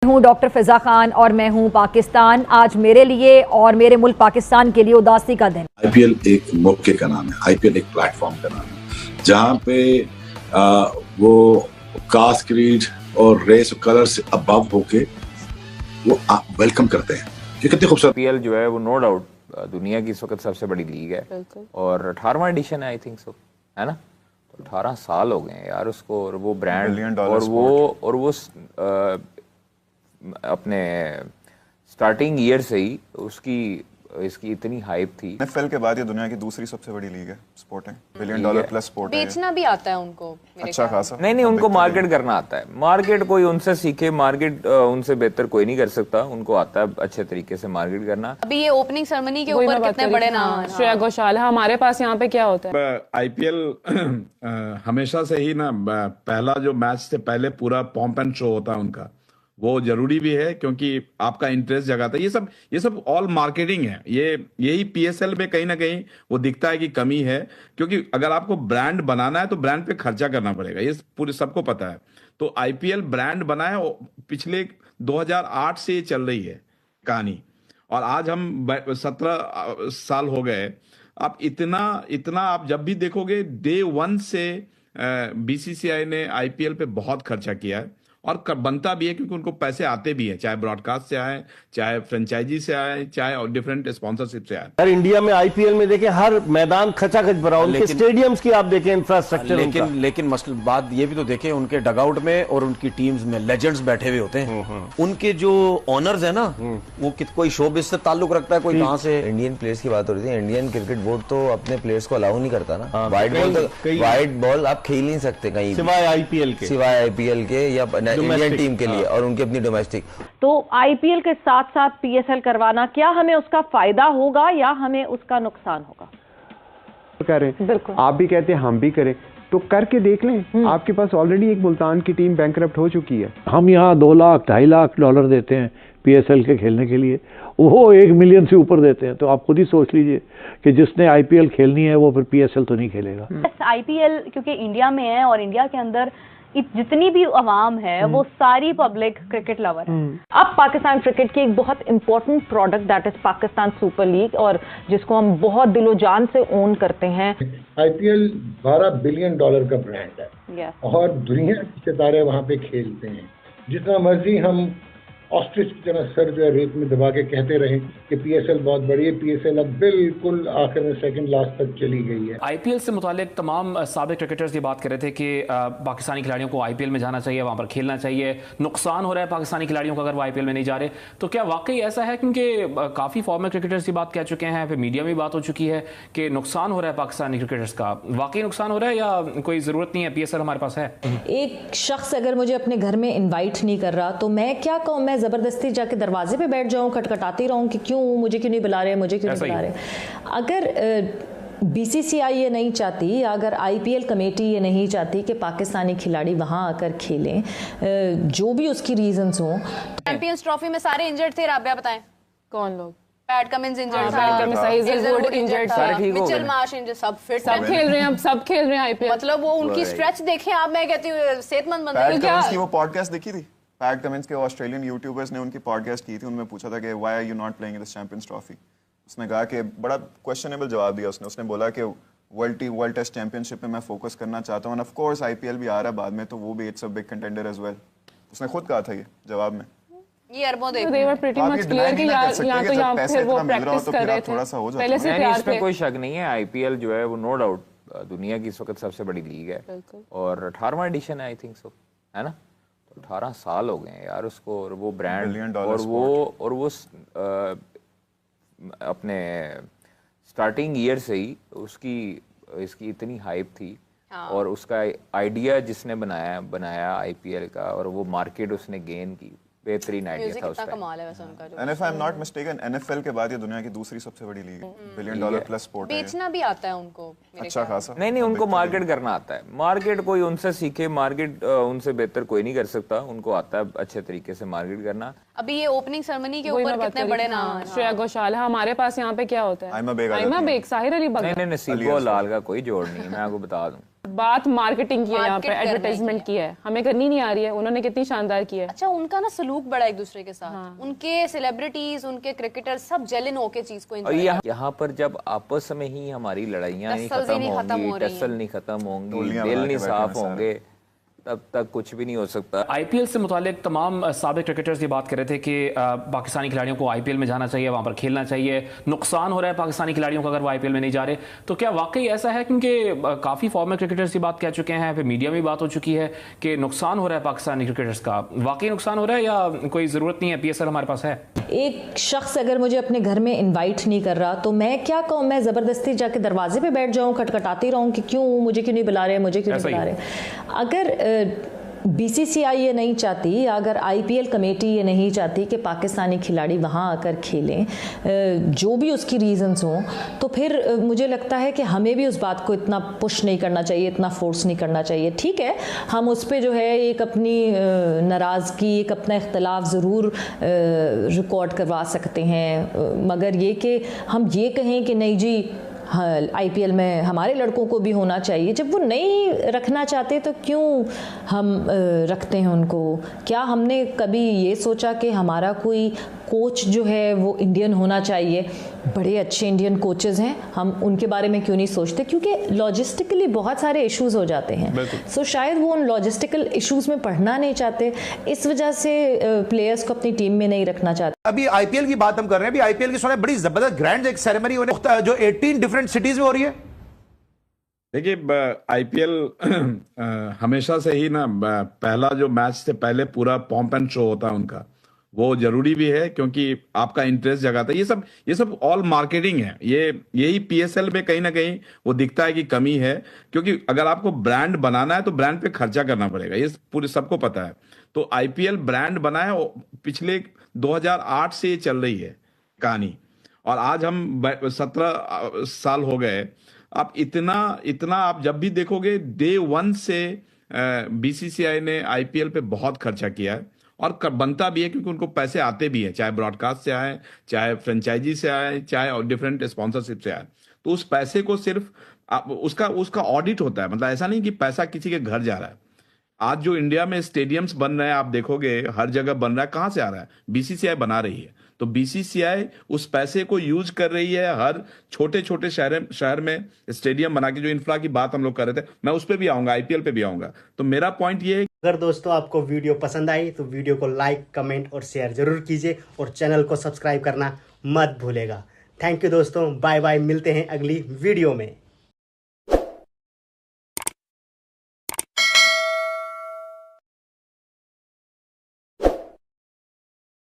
हूँ डॉक्टर फिजा खान और मैं हूँ पाकिस्तान। आज मेरे लिए और मेरे मुल्क पाकिस्तान के लिए उदासी का दिन। आईपीएल एक मौके का नाम है, आईपीएल एक प्लेटफॉर्म का नाम है जहाँ पे वो कास्ट, क्रीड और रेस और कलर से अबव होके वो वेलकम करते हैं। ये कितनी खूबसूरत आईपीएल जो है वो नो डाउट दुनिया की इस वक्त सबसे बड़ी लीग है और 18वां एडिशन है आई थिंक सो, है ना। तो 18 साल हो गए यार उसको, और वो ब्रांड और वो अपने स्टार्टिंग ईयर से ही इसकी इतनी हाइप थी। एनएफएल के बाद ये दुनिया की दूसरी सबसे बड़ी लीग है स्पोर्टिंग, $1 बिलियन प्लस स्पोर्ट है। बेचना भी आता है उनको अच्छा खासा। नहीं उनको मार्केट करना आता है। मार्केट कोई उनसे सीखे, मार्केट उनसे बेहतर कोई नहीं कर सकता। उनको आता है अच्छे तरीके से मार्केट करना। अभी ये ओपनिंग सेरेमनी के ऊपर कितने बड़े नाम हैं। श्रेया घोषाल है हमारे पास। यहाँ पे क्या होता है, आईपीएल हमेशा से ही ना पहला जो मैच से पहले पूरा पॉम्प एंड शो होता है उनका, वो जरूरी भी है क्योंकि आपका इंटरेस्ट जगाता है। ये सब ऑल मार्केटिंग है। यही पीएसएल में कहीं ना कहीं वो दिखता है कि कमी है, क्योंकि अगर आपको ब्रांड बनाना है तो ब्रांड पे खर्चा करना पड़ेगा, ये पूरे सबको पता है। तो आईपीएल ब्रांड बना है, पिछले 2008 से ये चल रही है कहानी, और आज हम 17 साल हो गए। आप इतना आप जब भी देखोगे डे 1 से बीसीसीआई ने आईपीएल पे बहुत खर्चा किया है और बनता भी है, क्योंकि उनको पैसे आते भी हैं, चाहे ब्रॉडकास्ट से आए, चाहे फ्रेंचाइजी से आए, चाहे और डिफरेंट स्पॉन्सरशिप से आए। यार इंडिया में आईपीएल में देखें हर मैदान खचाखच भरा, उनके स्टेडियम्स की आप देखें इंफ्रास्ट्रक्चर। लेकिन मसल बात ये भी तो देखें, उनके डगआउट में और उनकी टीम्स में लेजेंड्स बैठे हुए होते हैं। उनके जो ऑनर्स है ना, वो कोई शोबिज से ताल्लुक रखता है, कोई कहां से। इंडियन प्लेयर्स की बात हो रही थी। इंडियन क्रिकेट बोर्ड तो अपने प्लेयर्स को अलाउ नहीं करता ना। वाइट बॉल आप खेल नहीं सकते कहीं, सिवाय आईपीएल के या इंडियन टीम के लिए और उनकी अपनी डोमेस्टिक। तो आईपीएल के साथ साथ पीएसएल करवाना, क्या हमें उसका फायदा होगा या हमें उसका नुकसान होगा? करें, बिल्कुल आप भी कहते हैं हम भी करें, तो करके देख लें। आपके पास ऑलरेडी एक मुल्तान की टीम बैंकरप्ट हो चुकी है। हम यहाँ 2 लाख $2.5 लाख देते हैं पीएसएल के खेलने के लिए, वो 1 मिलियन से ऊपर देते हैं। तो आप खुद ही सोच लीजिए कि जिसने आईपीएल खेलनी है वो फिर पीएसएल तो नहीं खेलेगा। आईपीएल क्योंकि इंडिया में है और इंडिया के अंदर जितनी भी अवाम है वो सारी पब्लिक क्रिकेट लवर है। अब पाकिस्तान क्रिकेट की एक बहुत important product that is Pakistan super league, और जिसको हम बहुत दिलो जान से ओन करते हैं। आईपीएल $12 बिलियन का ब्रांड है और दुनिया के सितारे वहां पे खेलते हैं। जितना मर्जी हम ऑस्ट्रिच की तरह सर जो है रेत में दबा के कहते रहे कि पीएसएल बहुत बड़ी है, पीएसएल अब बिल्कुल आखिर में सेकंड लास्ट तक चली गई है। आईपीएल से मुतालिक तमाम साबिक क्रिकेटर्स ये बात कर रहे थे कि पाकिस्तानी खिलाड़ियों को आईपीएल में जाना चाहिए, वहां पर खेलना चाहिए। नुकसान हो रहा है पाकिस्तानी खिलाड़ियों को अगर वो आईपीएल में नहीं जा रहे। तो क्या वाकई ऐसा है? क्योंकि काफी फॉर्मर क्रिकेटर्स ये बात कह चुके हैं, फिर मीडिया में बात हो चुकी है कि नुकसान हो रहा है पाकिस्तानी क्रिकेटर्स का। वाकई नुकसान हो रहा है या कोई जरूरत नहीं है, पीएसएल हमारे पास है? एक शख्स अगर मुझे अपने घर में इन्वाइट नहीं कर रहा तो मैं क्या कहूँ? मैं जबरदस्ती जाके दरवाजे पे बैठ जाऊं, खटखटाती रहूं कि मुझे क्यों नहीं बुला रहे, मुझे क्यों नहीं बुला रहे। अगर बीसीसीआई ये नहीं चाहती या अगर आईपीएल कमेटी ये नहीं चाहती कि पाकिस्तानी खिलाड़ी वहां आकर खेलें, जो भी उसकी रीजंस हों। चैंपियंस ट्रॉफी में सारे इंजर्ड थे, राबिया बताएं कौन लोग? पैट कमिंस इंजर्ड था, इंजर्ड था, मिचेल मार्श इंजर्ड, सब फिट, सब खेल रहे हैं। अब सब खेल रहे हैं आईपीएल। मतलब वो उनकी स्ट्रेच देखें आप, मैं कहती हूँ सेहतमंद बंदे। पैट कमिंस की वो पॉडकास्ट देखी थी? पैट कमिंस के ऑस्ट्रेलियन यूट्यूबर्स ने उनकी पॉडकास्ट की थी, उनमें पूछा था कि why are you not playing in this Champions Trophy. उसने कहा कि बड़ा क्वेश्चनेबल जवाब दिया उसने बोला कि वर्ल्ड टेस्ट चैंपियनशिप में मैं फोकस करना चाहता हूँ, एंड ऑफ कोर्स आईपीएल भी आ रहा है बाद में, तो वो भी it's a big contender as well. उसने खुद कहा था ये जवाब में। ये अरबों they were pretty much clear कि यहाँ तो यहाँ फिर वो प्रैक्टिस कर रहे थे, पहले से तैयार थे। इसमें कोई शक नहीं है, आईपीएल जो है वो नो डाउट दुनिया की इस वक्त सबसे बड़ी लीग है और 18वां एडिशन है आई थिंक सो, है ना। 18 साल हो गए यार उसको, और वो ब्रांड और वो अपने स्टार्टिंग ईयर से ही इसकी इतनी हाइप थी। और उसका आइडिया जिसने बनाया आईपीएल का, और वो मार्केट उसने गेन की, बेहतरीन आइडिया था उसका। कमाल है वैसे उनका जो। And if I am not mistaken, NFL के बाद ये दुनिया की दूसरी सबसे बड़ी लीग है, $1 बिलियन प्लस स्पोर्ट है। बेचना भी आता है उनको अच्छा खासा। नहीं उनको मार्केट करना आता है। मार्केट कोई उनसे सीखे, मार्केट उनसे बेहतर कोई नहीं कर सकता। उनको आता है अच्छे तरीके से मार्केट करना। अभी ये ओपनिंग सेरेमनी के ऊपर कितने बड़े नाम हैं। श्रेया घोषाल है हमारे पास। यहाँ पे क्या होता है? आइमा बेग, साहिर अली बगदादी। नहीं नसीब लाल का कोई जोड़ नहीं है, मैं आपको बता दूं। बात मार्केटिंग की है, यहाँ पे एडवर्टाइजमेंट की है, हमें करनी नहीं आ रही है, उन्होंने कितनी शानदार की है। अच्छा, उनका ना सलूक बड़ा एक दूसरे के साथ, उनके सेलिब्रिटीज, उनके क्रिकेटर सब जेलिन होके चीज को एंजॉय करते हैं। यहाँ पर जब आपस में ही हमारी लड़ाइयाँ नहीं खत्म होंगी, टसल नहीं खत्म होंगी, दिल नहीं साफ होंगे, तब तक कुछ भी नहीं हो सकता। आईपीएल से मुतालिक तमाम साबिक क्रिकेटर्स ये बात कर रहे थे कि पाकिस्तानी खिलाड़ियों को आईपीएल में जाना चाहिए, वहाँ पर खेलना चाहिए, नुकसान हो रहा है पाकिस्तानी खिलाड़ियों का अगर वो आईपीएल में नहीं जा रहे। तो क्या वाकई ऐसा है? क्योंकि काफ़ी फॉर्मर क्रिकेटर्स ये बात कह चुके हैं, फिर मीडिया में बात हो चुकी है कि नुकसान हो रहा है पाकिस्तानी क्रिकेटर्स का। वाकई नुकसान हो रहा है या कोई ज़रूरत नहीं है, PSL हमारे पास है? एक शख्स अगर मुझे अपने घर में इन्वाइट नहीं कर रहा तो मैं क्या कहूँ, मैं ज़बरदस्ती जाके दरवाजे पे बैठ जाऊँ, खटखटाती रहूँ कि क्यों, मुझे क्यों नहीं बुला रहे, मुझे क्यों नहीं बुला रहे। अगर BCCI ये नहीं चाहती या अगर IPL कमेटी ये नहीं चाहती कि पाकिस्तानी खिलाड़ी वहाँ आकर खेलें, जो भी उसकी रीज़न्स हों, तो फिर मुझे लगता है कि हमें भी उस बात को इतना पुश नहीं करना चाहिए, इतना फोर्स नहीं करना चाहिए। ठीक है, हम उस पर जो है एक अपनी नाराज़गी, एक अपना इख्तलाफ ज़रूर रिकॉर्ड करवा सकते हैं, मगर ये कि हम ये कहें कि नहीं जी हाँ IPL में हमारे लड़कों को भी होना चाहिए, जब वो नहीं रखना चाहते तो क्यों हम रखते हैं उनको? क्या हमने कभी ये सोचा कि हमारा कोई कोच जो है वो इंडियन होना चाहिए? बड़े अच्छे इंडियन कोचेस हैं, हम उनके बारे में क्यों नहीं सोचते? क्योंकि लॉजिस्टिकली बहुत सारे इश्यूज हो जाते हैं, सो शायद वो उन लॉजिस्टिकल इश्यूज में पढ़ना नहीं चाहते, इस वजह से प्लेयर्स को अपनी टीम में नहीं रखना चाहते। अभी IPL की बात हम कर रहे हैं, अभी IPL की सुना बड़ी जबरदस्त ग्रैंड एक सेरेमनी होने जो 18 डिफरेंट सिटीज में हो रही है। देखिए IPL हमेशा से ही ना पहला जो मैच से पहले पूरा पॉम्प एंड शो होता है उनका, वो जरूरी भी है क्योंकि आपका इंटरेस्ट जगाता है। ये सब ऑल मार्केटिंग है। यही PSL में कहीं ना कहीं वो दिखता है कि कमी है, क्योंकि अगर आपको ब्रांड बनाना है तो ब्रांड पे खर्चा करना पड़ेगा, ये पूरे सबको पता है। तो IPL ब्रांड बना है, पिछले 2008 से ये चल रही है कहानी, और आज हम 17 साल हो गए। आप इतना आप जब भी देखोगे डे 1 से BCCI ने IPL पे बहुत खर्चा किया है, और बनता भी है क्योंकि उनको पैसे आते भी हैं, चाहे ब्रॉडकास्ट से आए, चाहे फ्रेंचाइजी से आए, चाहे और डिफरेंट स्पॉन्सरशिप से आए। तो उस पैसे को सिर्फ उसका ऑडिट होता है, मतलब ऐसा नहीं कि पैसा किसी के घर जा रहा है। आज जो इंडिया में स्टेडियम्स बन रहे हैं, आप देखोगे हर जगह बन रहा है, कहाँ से आ रहा है? BCCI बना रही है। तो BCCI उस पैसे को यूज कर रही है हर छोटे छोटे शहर में स्टेडियम बना के। जो इंफ्रा की बात हम लोग कर रहे थे, मैं उस पर भी आऊंगा, IPL पे भी आऊंगा। तो मेरा पॉइंट ये है, अगर दोस्तों आपको वीडियो पसंद आई तो वीडियो को लाइक, कमेंट और शेयर जरूर कीजिए, और चैनल को सब्सक्राइब करना मत भूलेगा। थैंक यू दोस्तों, बाय बाय, मिलते हैं अगली वीडियो में।